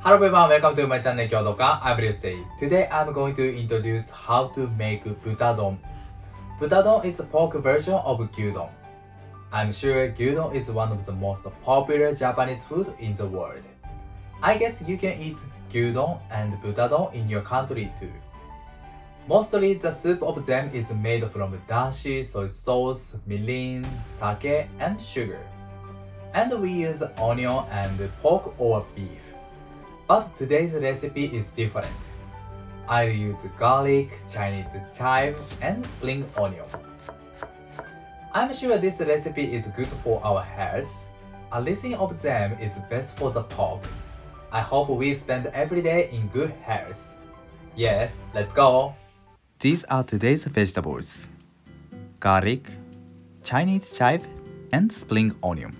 Hello everyone, welcome to my channel Gyodon. I'm Ryusei. Today I'm going to introduce how to make Butadon. Butadon is a pork version of Gyudon. I'm sure Gyudon is one of the most popular Japanese food in the world. I guess you can eat Gyudon and Butadon in your country too. Mostly the soup of them is made from dashi, soy sauce, mirin, sake, and sugar. And we use onion and pork or beef. But today's recipe is different. I'll use garlic, Chinese chive, and spring onion. I'm sure this recipe is good for our health. A listing of them is best for the pork. I hope we spend every day in good health. Yes, let's go! These are today's vegetables: garlic, Chinese chive, and spring onion.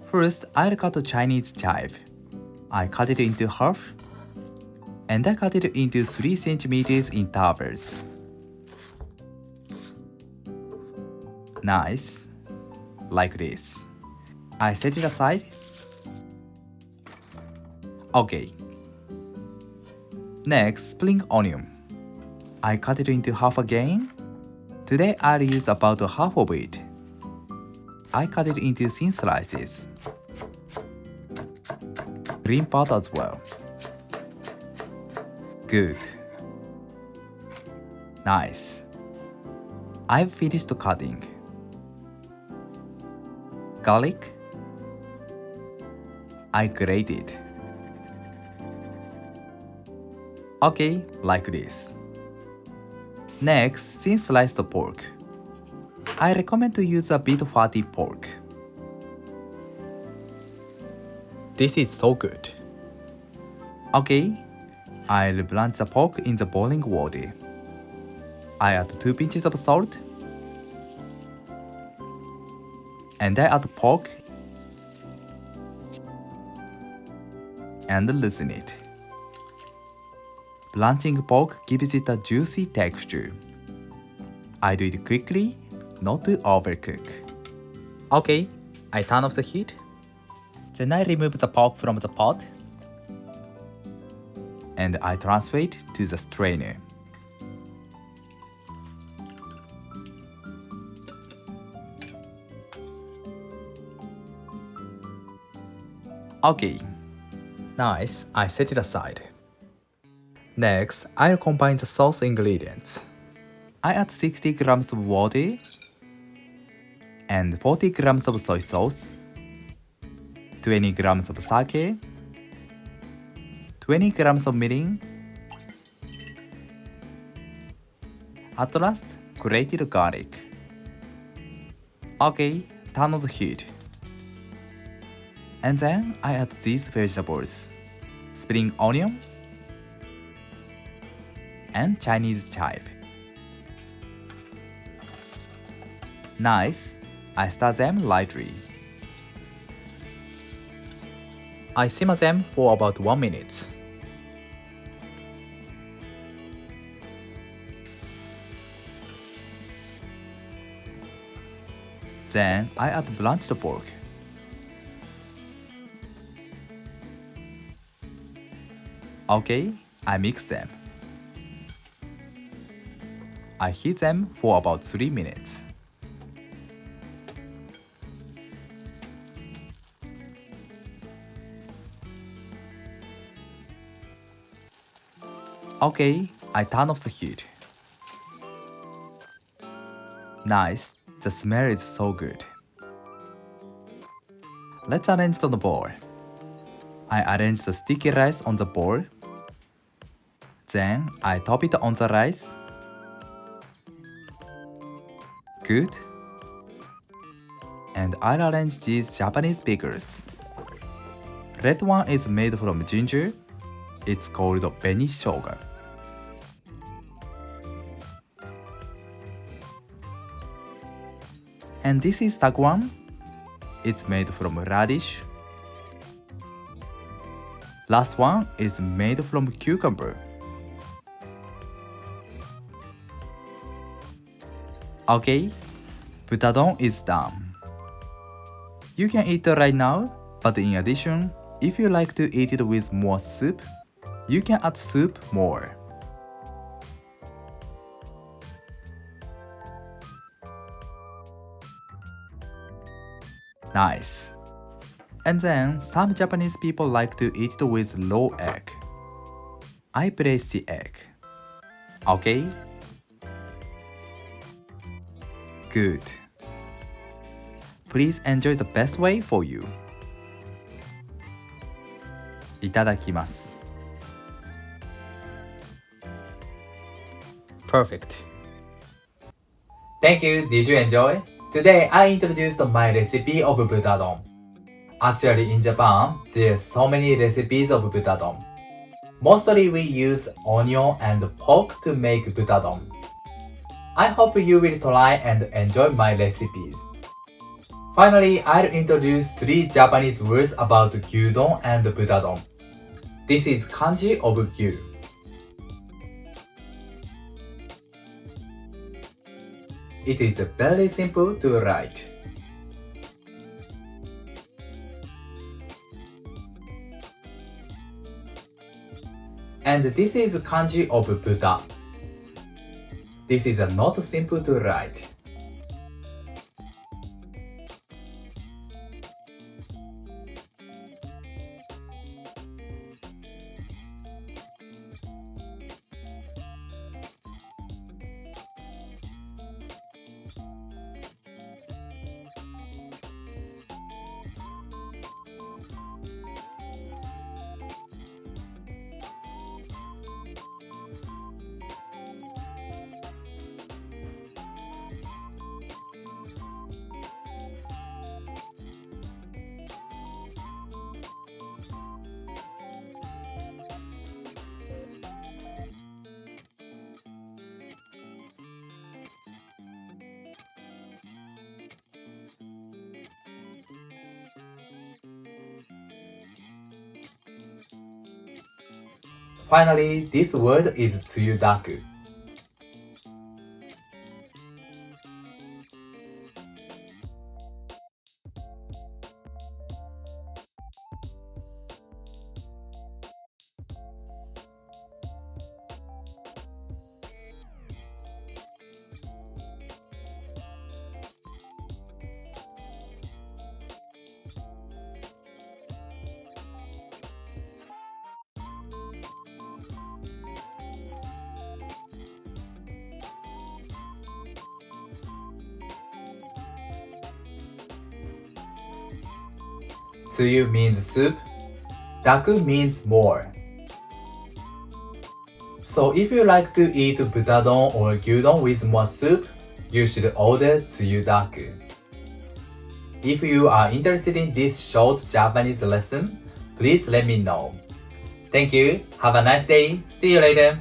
First, I'll cut the Chinese chive. I cut it into half, and I cut it into 3 cm intervals. Nice, like this. I set it aside. Okay. Next, spring onion. I cut it into half again. Today I'll use about half of it. I cut it into thin slices. Green part as well. Good. Nice. I've finished cutting. Garlic. I grate it. Okay, like this. Next, thin sliced pork. I recommend to use a bit fatty pork. This is so good. Okay, I'll blanch the pork in the boiling water. I add 2 pinches of salt. And I add pork and loosen it. Blanching pork gives it a juicy texture. I do it quickly, not to overcook. Okay, I turn off the heat. Then I remove the pork from the pot. And I transfer it to the strainer. Okay, nice, I set it aside. Next, I'll combine the sauce ingredients. I add 60 grams of water and 40 grams of soy sauce, 20 grams of sake, 20 grams of mirin. At last, grated garlic. Okay, turn on the heat. And then I add these vegetables: spring onion and Chinese chive. Nice, I stir them lightly. I simmer them for about 1 minute. Then I add blanched pork. Okay, I mix them. I heat them for about 3 minutes. Okay, I turn off the heat. Nice, the smell is so good. Let's arrange it on the bowl. I arrange the sticky rice on the bowl. Then I top it on the rice. Good. And I'll arrange these Japanese pickles. Red one is made from ginger. It's called beni shoga. And this is takuan. It's made from radish. Last one is made from cucumber. Okay, Butadon is done. You can eat it right now, but in addition, If you like to eat it with more soup, you can add soup more. Nice. And then some Japanese people like to eat it with raw egg. I place the egg. Okay? Good. Please enjoy the best way for you. いただきます。Perfect. Thank you. Did you enjoy? Today I introduced my recipe of Butadon. Actually in Japan, there's so many recipes of Butadon. Mostly we use onion and pork to make Butadon. I hope you will try and enjoy my recipes. Finally, I'll introduce 3 Japanese words about gyudon and Butadon. This is kanji of gyu. It is very simple to write. And this is kanji of buta. This is not simple to write. Finally, this word is tsuyudaku. Tsuyu means soup, daku means more. So if you like to eat butadon or gyudon with more soup, you should order tsuyudaku. If you are interested in this short Japanese lesson, please let me know. Thank you, have a nice day, see you later!